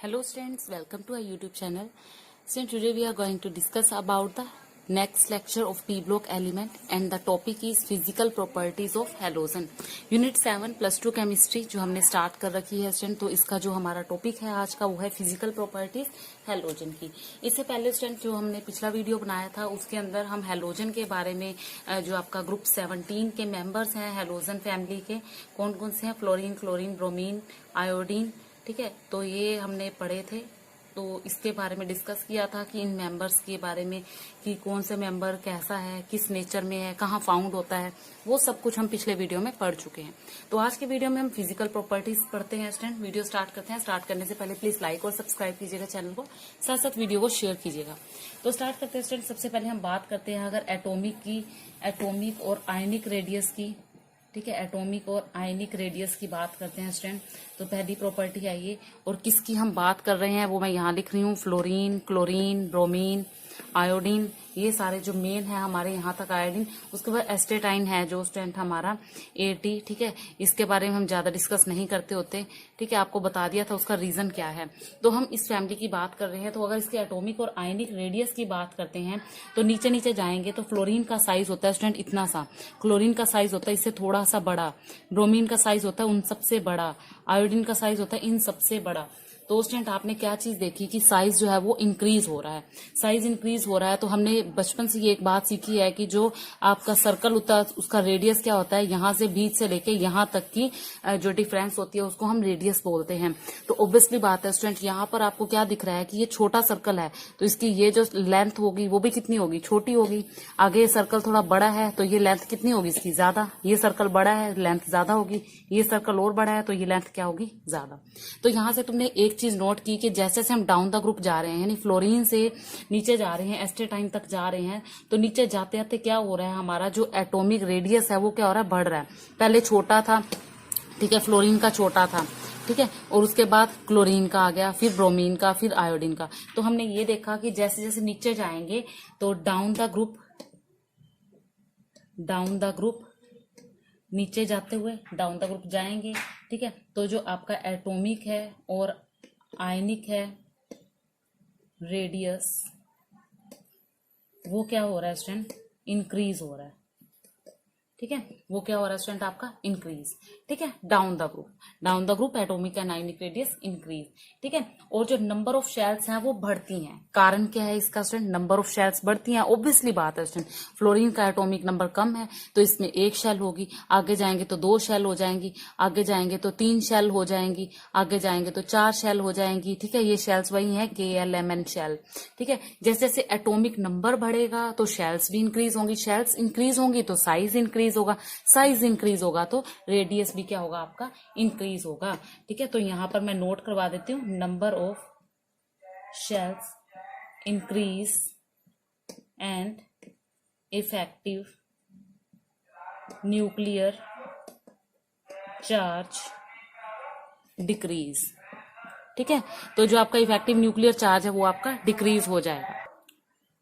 Hello students, welcome to our YouTube channel. Students, today we are going to discuss about the next lecture of P block element and the topic is physical properties of halogen. Unit 7 plus 2 chemistry जो हमने start कर रखी है student, तो इसका जो हमारा topic है आज का वो है फिजिकल प्रॉपर्टीज हेलोजन की। इससे पहले स्टूडेंट जो हमने पिछला वीडियो बनाया था उसके अंदर हम हेलोजन के बारे में जो आपका ग्रुप 17 के मेंबर्स हैं हेलोजन फैमिली के कौन कौन से हैं, फ्लोरीन, क्लोरीन, ब्रोमीन, आयोडीन, ठीक है। तो ये हमने पढ़े थे, तो इसके बारे में डिस्कस किया था कि इन मेंबर्स के बारे में कि कौन से मेंबर कैसा है, किस नेचर में है, कहाँ फाउंड होता है, वो सब कुछ हम पिछले वीडियो में पढ़ चुके हैं। तो आज के वीडियो में हम फिजिकल प्रॉपर्टीज पढ़ते हैं स्टूडेंट। वीडियो स्टार्ट करते हैं। स्टार्ट करने से पहले प्लीज लाइक और सब्सक्राइब कीजिएगा चैनल को, साथ साथ वीडियो को शेयर कीजिएगा। तो स्टार्ट करते हैं स्टूडेंट। सबसे पहले हम बात करते हैं अगर एटॉमिक और आयनिक रेडियस की, ठीक है, एटॉमिक और आयनिक रेडियस की बात करते हैं स्टूडेंट। तो पहली प्रॉपर्टी आइए, और किसकी हम बात कर रहे हैं वो मैं यहाँ लिख रही हूँ, फ्लोरीन, क्लोरीन, ब्रोमीन, आयोडीन, ये सारे जो मेन है हमारे यहाँ तक आयोडीन। उसके बाद एस्टेटाइन है जो स्टूडेंट हमारा एटी, ठीक है। इसके बारे में हम ज्यादा डिस्कस नहीं करते होते, ठीक है, आपको बता दिया था उसका रीजन क्या है। तो हम इस फैमिली की बात कर रहे हैं, तो अगर इसके एटॉमिक और आयनिक रेडियस की बात करते हैं तो नीचे नीचे जाएंगे तो फ्लोरीन का साइज होता है स्टूडेंट इतना सा, क्लोरीन का साइज होता है इससे थोड़ा सा बड़ा, ब्रोमीन का साइज होता है उन सबसे बड़ा, आयोडीन का साइज होता है इन सबसे बड़ा। तो स्टूडेंट आपने क्या चीज देखी कि साइज जो है वो इंक्रीज हो रहा है, साइज इंक्रीज हो रहा है। तो हमने बचपन से ये एक बात सीखी है कि जो आपका सर्कल होता है उसका रेडियस क्या होता है, यहाँ से बीच से लेके यहाँ तक की जो डिफरेंस होती है उसको हम रेडियस बोलते हैं। तो ऑब्वियसली बात है स्टूडेंट, यहाँ पर आपको क्या दिख रहा है कि ये छोटा सर्कल है, तो इसकी ये जो लेंथ होगी वो भी कितनी होगी, छोटी होगी। आगे ये सर्कल थोड़ा बड़ा है तो ये लेंथ कितनी होगी इसकी, ज्यादा। ये सर्कल बड़ा है, लेंथ ज्यादा होगी। ये सर्कल और बड़ा है तो ये लेंथ क्या होगी, ज्यादा। तो यहाँ से तुमने एक चीज नोट की कि जैसे जैसे हम डाउन द ग्रुप जा रहे हैं, यानी फ्लोरीन से नीचे जा रहे हैं, एस्टेटाइन तक जा रहे हैं, तो नीचे जाते जाते क्या हो रहा है, हमारा जो एटॉमिक रेडियस है वो क्या हो रहा है, बढ़ रहा है। पहले छोटा था, ठीक है, फ्लोरीन का छोटा था, ठीक है, और उसके बाद क्लोरीन का आ गया, फिर ब्रोमीन का, फिर आयोडीन का। तो हमने ये देखा कि जैसे जैसे नीचे जाएंगे तो डाउन द ग्रुप नीचे जाते हुए डाउन द ग्रुप जाएंगे, ठीक है। तो जो आपका एटॉमिक है और आयनिक है रेडियस वो क्या हो रहा है स्टूडेंट, इंक्रीज हो रहा है, ठीक है। वो क्या हो रहा है स्टूडेंट आपका, इंक्रीज, ठीक है। Down the group atomic and ionic radius increase, ठीक है। और जो नंबर ऑफ शेल्स हैं वो बढ़ती हैं। कारण क्या है इसका स्टूडेंट, नंबर ऑफ शेल्स बढ़ती हैं, ऑब्वियसली बात है स्टूडेंट। फ्लोरीन का एटॉमिक नंबर कम है तो इसमें एक शेल होगी, आगे जाएंगे तो 2 शेल हो जाएंगी, आगे जाएंगे तो 3 शेल हो जाएंगी, आगे जाएंगे तो 4 शेल हो जाएंगी, ठीक है। ये शेल्स वही है KLMN शेल, ठीक है। जैसे जैसे एटॉमिक नंबर बढ़ेगा तो शेल्स भी इंक्रीज होंगी, शेल्स इंक्रीज होंगी तो साइज इंक्रीज होगा, साइज इंक्रीज होगा तो रेडियस भी क्या होगा आपका, इंक्रीज होगा, ठीक है। तो यहां पर मैं नोट करवा देती हूं, number of shells increase and effective nuclear charge decrease, ठीक है। तो जो आपका इफेक्टिव न्यूक्लियर चार्ज है वो आपका डिक्रीज हो जाएगा।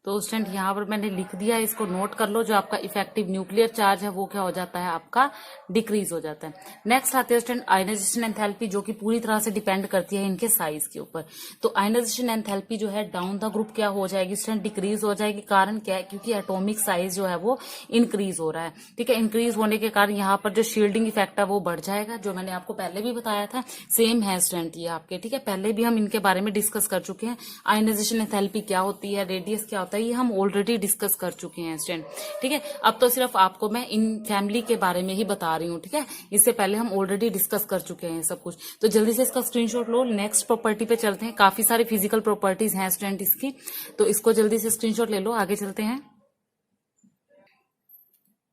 तो स्टूडेंट यहाँ पर मैंने लिख दिया, इसको नोट कर लो, जो आपका इफेक्टिव न्यूक्लियर चार्ज है वो क्या हो जाता है आपका, डिक्रीज हो जाता है। नेक्स्ट आते हैं स्टूडेंट आयनाइजेशन एंथैल्पी, जो कि पूरी तरह से डिपेंड करती है इनके साइज के ऊपर। तो आयनाइजेशन एंथैल्पी जो है डाउन द ग्रुप क्या हो जाएगी स्टूडेंट, डिक्रीज हो जाएगी। कारण क्या है, क्योंकि एटॉमिक साइज जो है वो इंक्रीज हो रहा है, ठीक है। इंक्रीज होने के कारण यहाँ पर जो शील्डिंग इफेक्ट है वो बढ़ जाएगा, जो मैंने आपको पहले भी बताया था, सेम है स्टूडेंट ये आपके, ठीक है। पहले भी हम इनके बारे में डिस्कस कर चुके हैं। आयनाइजेशन एंथैल्पी क्या होती है, रेडियस क्या होता है, ये हम ऑलरेडी डिस्कस कर चुके हैं स्टूडेंट, ठीक है। अब तो सिर्फ आपको मैं इन फैमिली के बारे में ही बता रही हूँ, ठीक है। इससे पहले हम ऑलरेडी डिस्कस कर चुके हैं सब कुछ। तो जल्दी से इसका स्क्रीनशॉट लो, नेक्स्ट प्रॉपर्टी पे चलते हैं। काफी सारी फिजिकल प्रॉपर्टीज हैं स्टूडेंट इसकी, तो इसको जल्दी से स्क्रीनशॉट ले लो, आगे चलते हैं।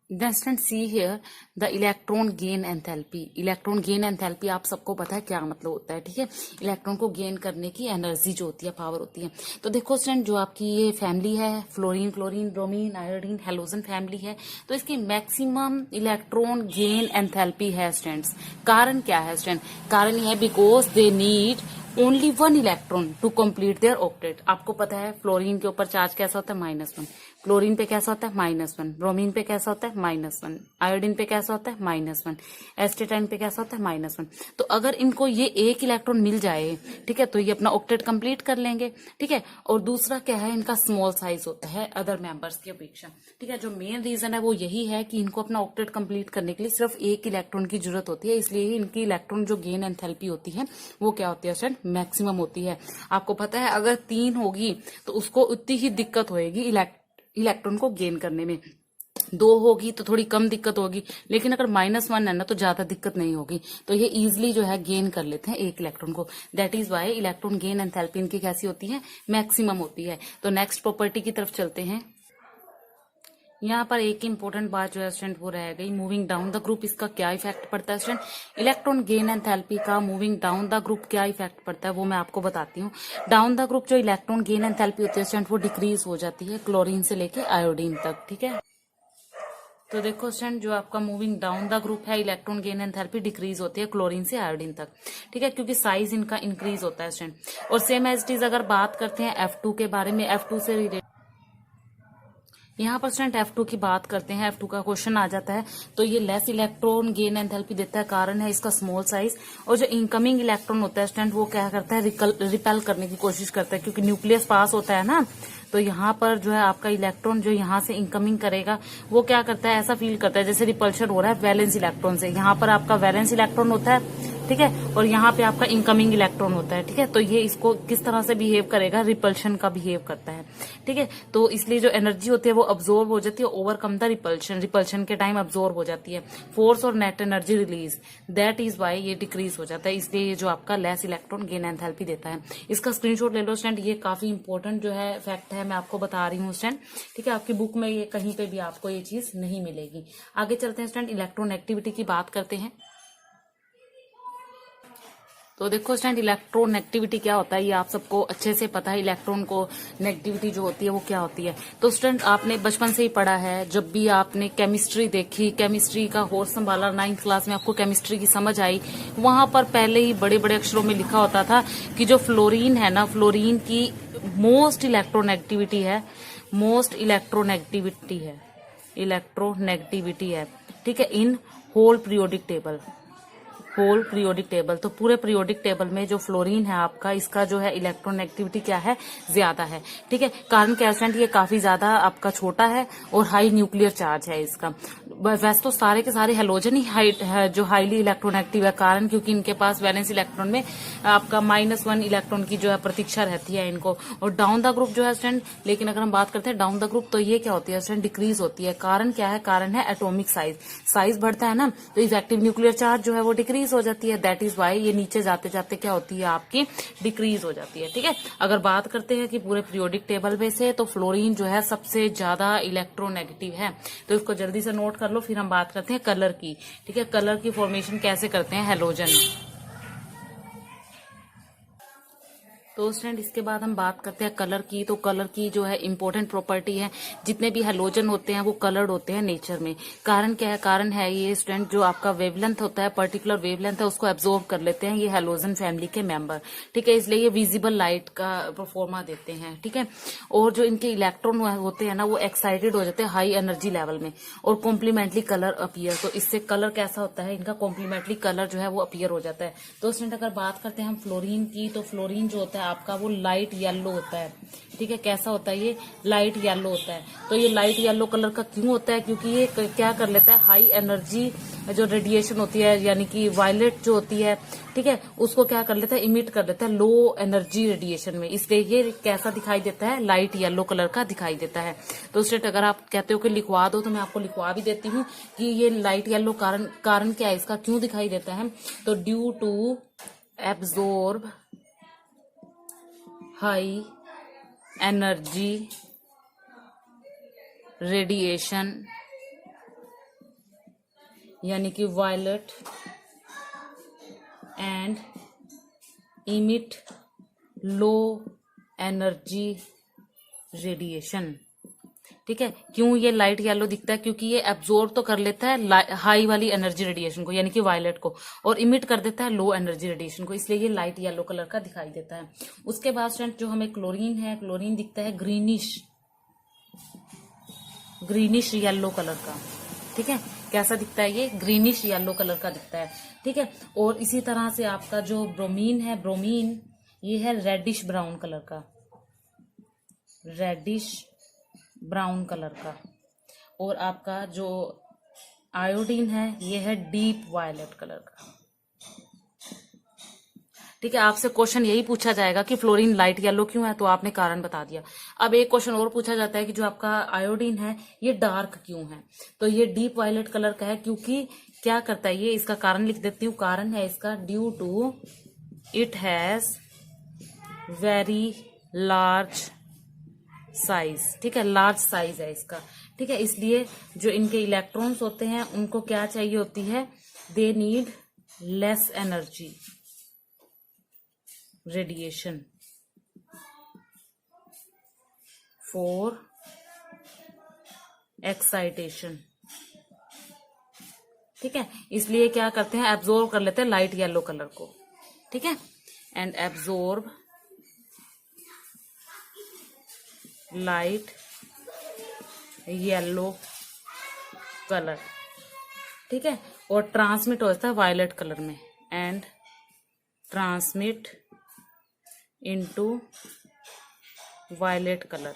Then student see here the electron gain enthalpy। Electron gain enthalpy आप सबको पता है क्या मतलब होता है, ठीक है। इलेक्ट्रॉन को गेन करने की एनर्जी जो होती है, पावर होती है। तो देखो स्टूडेंट, जो आपकी ये फैमिली है fluorine, chlorine, bromine, iodine, halogen family है, तो इसकी मैक्सिमम इलेक्ट्रॉन गेन एंथैल्पी है स्टूडेंट्स। कारण क्या है स्टूडेंट, कारण यह है because they need only 1 electron to complete their octet. आपको पता है फ्लोरीन के ऊपर चार्ज कैसा होता है, -1, क्लोरीन पे कैसा होता है -1, ब्रोमीन पे कैसा होता है -1, आयोडीन पे कैसा होता है -1, एस्टेटाइन पे कैसा होता है -1। तो अगर इनको ये एक इलेक्ट्रॉन मिल जाए, ठीक है, तो ये अपना ऑक्टेट कंप्लीट कर लेंगे, ठीक है। और दूसरा क्या है, इनका स्मॉल साइज होता है अदर मेंबर्स की अपेक्षा, ठीक है। जो मेन रीजन है वो यही है कि इनको अपना ऑक्टेट कंप्लीट करने के लिए सिर्फ एक इलेक्ट्रॉन की जरूरत होती है, इसलिए इनकी इलेक्ट्रॉन जो गेन एंथैल्पी होती है वो क्या होती है स्टूडेंट, मैक्सिमम होती है। आपको पता है अगर 3 होगी तो उसको उतनी ही दिक्कत होगी इलेक्ट्रॉन को गेन करने में, 2 होगी तो थोड़ी कम दिक्कत होगी, लेकिन अगर -1 है ना तो ज्यादा दिक्कत नहीं होगी। तो ये इजिली जो है गेन कर लेते हैं एक इलेक्ट्रॉन को, that is why electron gain enthalpy इनकी कैसी होती है, मैक्सिमम होती है। तो नेक्स्ट प्रॉपर्टी की तरफ चलते हैं। यहाँ पर एक इंपॉर्टेंट बात जो है स्टूडेंट वो रह गई, मूविंग डाउन द ग्रुप, इसका क्या इफेक्ट पड़ता है स्टूडेंट, इलेक्ट्रॉन गेन एंथैल्पी का मूविंग डाउन द ग्रुप क्या इफेक्ट पड़ता है वो मैं आपको बताती हूँ। डाउन द ग्रुप जो इलेक्ट्रॉन गेन एंथैल्पी होती है स्टूडेंट वो डिक्रीज हो जाती है क्लोरीन से लेके आयोडीन तक, ठीक है। तो देखो स्टूडेंट जो आपका मूविंग डाउन द ग्रुप है, इलेक्ट्रॉन गेन एंथैल्पी डिक्रीज होती है क्लोरीन से आयोडीन तक, ठीक है, क्योंकि साइज इनका इंक्रीज होता है स्टूडेंट। और सेम एज इट इज अगर बात करते हैं F2 के बारे में, F2 से रिलेटेड यहाँ पर स्टूडेंट F2 की बात करते हैं, F2 का क्वेश्चन आ जाता है तो ये लेस इलेक्ट्रॉन गेन एंथैल्पी देता है, कारण है इसका स्मॉल साइज। और जो इनकमिंग इलेक्ट्रॉन होता है स्टूडेंट वो क्या करता है, रिपेल करने की कोशिश करता है, क्योंकि न्यूक्लियस पास होता है ना, तो यहाँ पर जो है आपका इलेक्ट्रॉन जो यहाँ से इनकमिंग करेगा वो क्या करता है, ऐसा फील करता है जैसे रिपल्शन हो रहा है वैलेंस इलेक्ट्रॉन से। यहाँ पर आपका वैलेंस इलेक्ट्रॉन होता है, ठीक है, और यहाँ पे आपका इनकमिंग इलेक्ट्रॉन होता है, ठीक है। तो ये इसको किस तरह से बिहेव करेगा, रिपल्शन का बिहेव करता है, ठीक है। तो इसलिए जो एनर्जी होती है वो अब्सॉर्ब हो जाती है, ओवरकम द रिपल्शन, रिपल्शन के टाइम अब्सॉर्ब हो जाती है। फोर्स और net energy release, that is why ये डिक्रीज हो जाता है, इसलिए ये जो आपका लेस इलेक्ट्रॉन गेन एंथैल्पी देता है। इसका स्क्रीनशॉट ले लो स्टूडेंट, ये काफी इंपॉर्टेंट जो है फैक्ट है, मैं आपको बता रही हूँ स्टूडेंट, ठीक है। आपकी बुक में ये कहीं पे भी आपको ये चीज नहीं मिलेगी। आगे चलते हैं स्टूडेंट, इलेक्ट्रॉन एक्टिविटी की बात करते हैं। तो देखो स्टूडेंट इलेक्ट्रॉन नेगेटिविटी क्या होता है ये आप सबको अच्छे से पता है, इलेक्ट्रॉन को नेगेटिविटी जो होती है वो क्या होती है। तो स्टूडेंट आपने बचपन से ही पढ़ा है, जब भी आपने केमिस्ट्री देखी, केमिस्ट्री का कोर्स संभाला, 9th क्लास में आपको केमिस्ट्री की समझ आई, वहां पर पहले ही बड़े बड़े अक्षरों में लिखा होता था कि जो फ्लोरीन है ना, फ्लोरीन की मोस्ट इलेक्ट्रोनेगेटिविटी है, मोस्ट इलेक्ट्रोनेगेटिविटी है, इलेक्ट्रोनेगेटिविटी है, ठीक है, in whole periodic table, whole periodic table. तो पूरे पीरियोडिक टेबल में जो फ्लोरीन है आपका, इसका जो है इलेक्ट्रोनेगेटिविटी क्या है, ज्यादा है, ठीक है। कारण क्या स्टूडेंट, ये काफी ज्यादा आपका छोटा है और हाई न्यूक्लियर चार्ज है इसका। वैसे तो सारे के सारे हेलोजन ही जो हाईली इलेक्ट्रोनेगेटिव है, कारण क्योंकि इनके पास वैलेंस इलेक्ट्रॉन में आपका -1 इलेक्ट्रॉन की जो है प्रतीक्षा रहती है इनको। और डाउन द ग्रुप जो है स्टूडेंट, लेकिन अगर हम बात करते हैं डाउन द ग्रुप तो ये क्या होती है स्टूडेंट, डिक्रीज होती है। कारण क्या है, कारण है एटॉमिक साइज, साइज बढ़ता है ना, तो इफेक्टिव न्यूक्लियर चार्ज जो है वो डिक्रीज हो जाती है, दैट इज वाई ये नीचे जाते जाते क्या होती है आपकी, डिक्रीज हो जाती है, ठीक है। अगर बात करते हैं कि पूरे पीरियोडिक टेबल में से, तो फ्लोरीन जो है सबसे ज्यादा इलेक्ट्रोनेगेटिव है, तो इसको जल्दी से नोट कर लो। फिर हम बात करते हैं कलर की, ठीक है, कलर की फॉर्मेशन कैसे करते हैं हेलोजन। तो स्टूडेंट इसके बाद हम बात करते हैं कलर की। तो कलर की जो है इंपॉर्टेंट प्रॉपर्टी है, जितने भी हेलोजन होते हैं वो कलर्ड होते हैं नेचर में। कारण क्या है, कारण है ये स्टूडेंट जो आपका वेवलेंथ होता है, पर्टिकुलर वेवलेंथ है, उसको एब्जॉर्ब कर लेते हैं ये हेलोजन फैमिली के मेंबर, ठीक है, इसलिए ये विजिबल लाइट का परफॉर्मा देते हैं, ठीक है। और जो इनके इलेक्ट्रॉन होते हैं ना वो एक्साइटेड हो जाते हैं हाई एनर्जी लेवल में, और कॉम्प्लीमेंटरी कलर अपीयर, तो इससे कलर कैसा होता है इनका, कॉम्प्लीमेंटरी कलर जो है वो अपीयर हो जाता है। तो स्टूडेंट अगर बात करते हैं हम फ्लोरीन की, तो फ्लोरीन जो होता है आपका वो लाइट येलो होता है, ठीक है, कैसा होता है ये, लाइट येलो होता है। तो ये लाइट येलो कलर का क्यों होता है, क्योंकि ये क्या कर लेता है, हाई एनर्जी जो रेडिएशन होती है, यानी कि वायलेट जो होती है, ठीक है, उसको क्या कर लेता है, इमिट कर देता है लो एनर्जी रेडिएशन में, इसलिए ये कैसा दिखाई देता है, लाइट येलो कलर का दिखाई देता है। तो स्टेट अगर आप कहते हो कि लिखवा दो तो मैं आपको लिखवा भी देती हूँ कि ये लाइट येलो कारण क्या है इसका, क्यों दिखाई देता है। तो due to absorb high energy radiation, यानी कि violet, and emit low energy radiation, ठीक है। क्यों ये लाइट येलो दिखता है, क्योंकि ये एब्जॉर्ब तो कर लेता है हाई वाली एनर्जी रेडिएशन को, यानी कि वायलेट को, और इमिट कर देता है लो एनर्जी रेडिएशन को, इसलिए ये लाइट येलो कलर का दिखाई देता है। उसके बाद स्टूडेंट जो हमें क्लोरीन है, क्लोरीन दिखता है ग्रीनिश, ग्रीनिश येलो कलर का। ठीक है, कैसा दिखता है ये? ग्रीनिश येलो कलर का दिखता है। ठीक है, और इसी तरह से आपका जो ब्रोमीन है, ब्रोमीन ये है रेडिश ब्राउन कलर का, रेडिश ब्राउन कलर का। और आपका जो आयोडीन है ये है डीप वायलेट कलर का। ठीक है, आपसे क्वेश्चन यही पूछा जाएगा कि फ्लोरीन लाइट येलो क्यों है, तो आपने कारण बता दिया। अब एक क्वेश्चन और पूछा जाता है कि जो आपका आयोडीन है ये डार्क क्यों है, तो ये डीप वायलेट कलर का है क्योंकि क्या करता है ये, इसका कारण लिख देती हूँ। कारण है इसका due to it has very large size. ठीक है, लार्ज साइज है इसका। ठीक है, इसलिए जो इनके इलेक्ट्रॉन्स होते हैं उनको क्या चाहिए होती है, they need less energy radiation for excitation. ठीक है, इसलिए क्या करते हैं, एब्जॉर्ब कर लेते हैं लाइट येलो कलर को। ठीक है, and absorb light yellow colour. ठीक है, और ट्रांसमिट होता है वायलेट कलर में, and transmit into violet colour.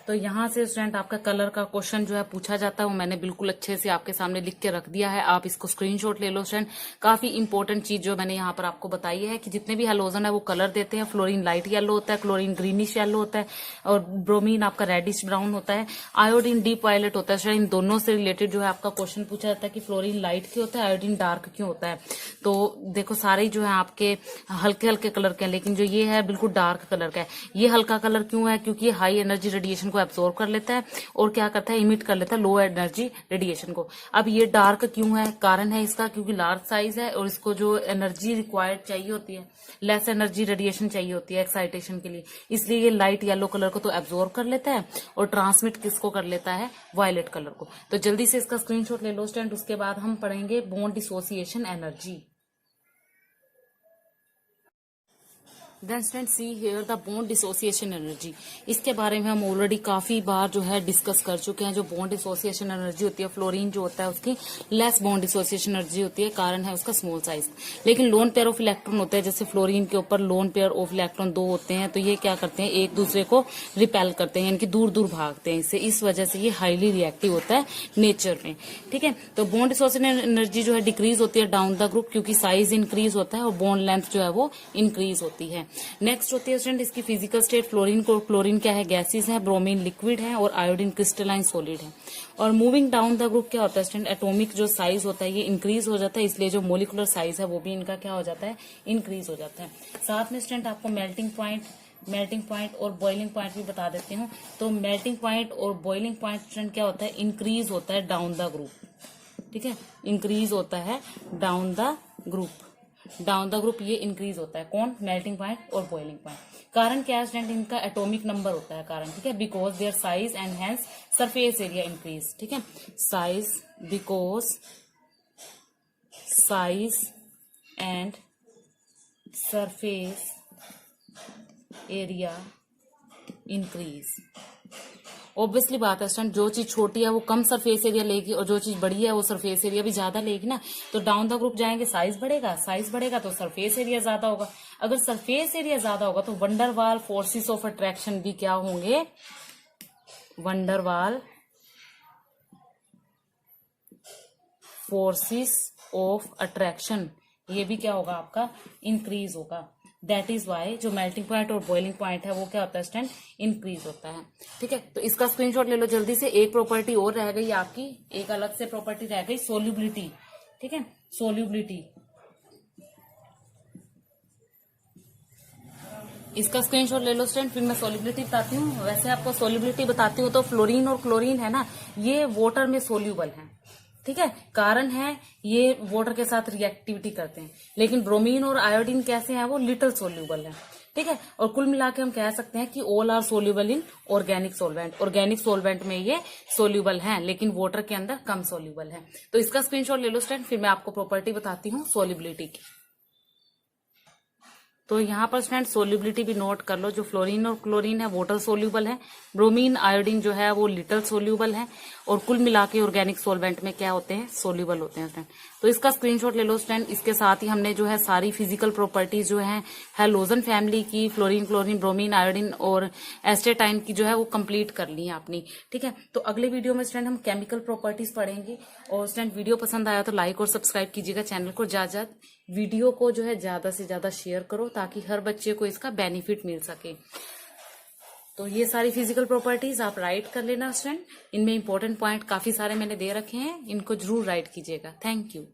तो यहां से स्टूडेंट आपका कलर का क्वेश्चन जो है पूछा जाता है, वो मैंने बिल्कुल अच्छे से आपके सामने लिख के रख दिया है। आप इसको स्क्रीनशॉट ले लो स्टूडेंट। काफी इंपॉर्टेंट चीज जो मैंने यहाँ पर आपको बताई है कि जितने भी हैलोजन है वो कलर देते हैं। फ्लोरीन लाइट येलो होता है, क्लोरीन ग्रीनिश येलो होता है, और ब्रोमीन आपका रेडिश ब्राउन होता है, आयोडीन डीप वायलेट होता है। स्टूडेंट इन दोनों से रिलेटेड जो है आपका क्वेश्चन पूछा जाता है कि फ्लोरीन लाइट क्यों होता है, आयोडीन डार्क क्यों होता है। तो देखो सारे जो है आपके हल्के हल्के कलर के हैं, लेकिन जो ये है बिल्कुल डार्क कलर का है। ये हल्का कलर क्यों है, क्योंकि ये हाई एनर्जी रेडिएशन को एब्जॉर्ब कर लेता है और क्या करता है, इमिट कर लेता है लो एनर्जी रेडिएशन को। अब ये डार्क क्यों है, कारण है इसका क्योंकि लार्ज साइज है और इसको जो एनर्जी रिक्वायर्ड चाहिए होती है, लेस एनर्जी रेडिएशन चाहिए होती है एक्साइटेशन के लिए, इसलिए ये लाइट येलो कलर को तो एब्जॉर्ब कर लेता है और ट्रांसमिट किसको कर लेता है, वायलेट कलर को। तो जल्दी से इसका स्क्रीनशॉट ले लो स्टूडेंट। उसके बाद हम पढ़ेंगे bond dissociation energy. Then student see here the bond dissociation energy. इसके बारे में हम ऑलरेडी काफी बार जो है डिस्कस कर चुके हैं। जो बॉन्ड डिसोसिएशन एनर्जी होती है, फ्लोरीन जो होता है उसकी लेस बॉन्ड डिसोसिएशन एनर्जी होती है, कारण है उसका स्मॉल साइज। लेकिन लोन पेयर ऑफ इलेक्ट्रॉन होते हैं, जैसे फ्लोरीन के ऊपर लोन पेयर ऑफ इलेक्ट्रॉन 2 होते हैं, तो ये क्या करते हैं, एक दूसरे को रिपेल करते हैं, यानी कि दूर दूर भागते हैं इससे। इस वजह से ये हाईली रिएक्टिव होता है नेचर में। ठीक है, तो बॉन्ड डिसोसिएशन एनर्जी जो है डिक्रीज होती है डाउन द ग्रुप, क्योंकि साइज इंक्रीज होता है और बॉन्ड लेंथ जो है वो इंक्रीज होती है। नेक्स्ट होती है स्टूडेंट इसकी फिजिकल स्टेट। क्लोरीन क्या है, गैसेस है, ब्रोमीन लिक्विड है और आयोडीन क्रिस्टलाइन सॉलिड है। और मूविंग डाउन द ग्रुप क्या होता है स्टूडेंट, एटॉमिक जो साइज होता है ये इंक्रीज हो जाता है, इसलिए जो मोलिकुलर साइज है वो भी इनका क्या हो जाता है, इंक्रीज हो जाता है। साथ में स्टूडेंट आपको मेल्टिंग पॉइंट और बॉइलिंग पॉइंट भी बता देती हूँ। तो मेल्टिंग पॉइंट और बॉइलिंग पॉइंट स्टूडेंट क्या होता है, इंक्रीज होता है डाउन द ग्रुप। ठीक है, इंक्रीज होता है down the group. Down the group ये इंक्रीज होता है, कौन, मेल्टिंग पॉइंट और बॉइलिंग पॉइंट। कारण क्या है स्टूडेंट, इनका एटॉमिक नंबर होता है कारण। ठीक है, because their size and hence surface area increase. ठीक है, size, because size and surface area increase. Obviously बात है स्टूडेंट, जो चीज छोटी है वो कम सरफेस एरिया लेगी और जो चीज बड़ी है वो सरफेस एरिया भी ज्यादा लेगी ना। तो डाउन द ग्रुप जाएंगे, साइज बढ़ेगा तो सरफेस एरिया ज्यादा होगा। अगर सरफेस एरिया ज्यादा होगा तो वंडरवाल फोर्सेस ऑफ अट्रैक्शन भी क्या होंगे, वंडरवाल फोर्सेस ऑफ अट्रैक्शन ये भी क्या होगा आपका, इंक्रीज होगा। दैट इज वाई जो मेल्टिंग पॉइंट और बॉइलिंग पॉइंट है वो क्या होता है स्टूडेंट, इंक्रीज होता है। ठीक है, तो इसका स्क्रीनशॉट ले लो जल्दी से। एक प्रॉपर्टी और रह गई आपकी, एक अलग से प्रॉपर्टी रह गई, सोल्यूबिलिटी। ठीक है, सोल्यूबिलिटी, इसका स्क्रीनशॉट ले लो स्टूडेंट, फिर मैं सोल्यूबिलिटी बताती हूँ। वैसे आपको सोल्यूबिलिटी बताती हूँ तो फ्लोरीन और क्लोरीन है ना, ये वाटर में सोल्यूबल है। ठीक है, कारण है ये वाटर के साथ रिएक्टिविटी करते हैं। लेकिन ब्रोमीन और आयोडीन कैसे हैं, वो लिटिल सोल्यूबल है। ठीक है, और कुल मिला के हम कह सकते हैं कि all are soluble in organic solvent. Organic solvent में ये सोल्यूबल हैं, लेकिन वाटर के अंदर कम सोल्यूबल है। तो इसका स्क्रीनशॉट ले लो स्टूडेंट, फिर मैं आपको प्रॉपर्टी बताती हूँ सोल्यूबिलिटी की। तो यहाँ पर स्टूडेंट सोल्यूबिलिटी भी नोट कर लो, जो फ्लोरीन और क्लोरीन है वाटर सोल्यूबल है, ब्रोमीन आयोडीन जो है वो लिटल सोल्यूबल है, और कुल मिला के ऑर्गेनिक सोलवेंट में क्या होते हैं, सोल्यूबल होते हैं स्टूडेंट। तो इसका स्क्रीनशॉट ले लो स्टूडेंट। इसके साथ ही हमने जो है सारी फिजिकल प्रॉपर्टीज जो है हैलोजन फैमिली की, फ्लोरीन, क्लोरीन, ब्रोमीन, आयोडीन और एस्टेटाइन की जो है वो कंप्लीट कर ली है अपनी। ठीक है, तो अगले वीडियो में स्टूडेंट हम केमिकल प्रॉपर्टीज पढ़ेंगे। और स्टूडेंट वीडियो पसंद आया तो लाइक और सब्सक्राइब कीजिएगा चैनल को। ज्यादा वीडियो को जो है ज्यादा से ज्यादा शेयर करो ताकि हर बच्चे को इसका बेनिफिट मिल सके। तो ये सारी फिजिकल प्रॉपर्टीज आप राइट कर लेना स्टूडेंट। इनमें इंपॉर्टेंट पॉइंट काफी सारे मैंने दे रखे हैं, इनको जरूर राइट कीजिएगा। Thank you.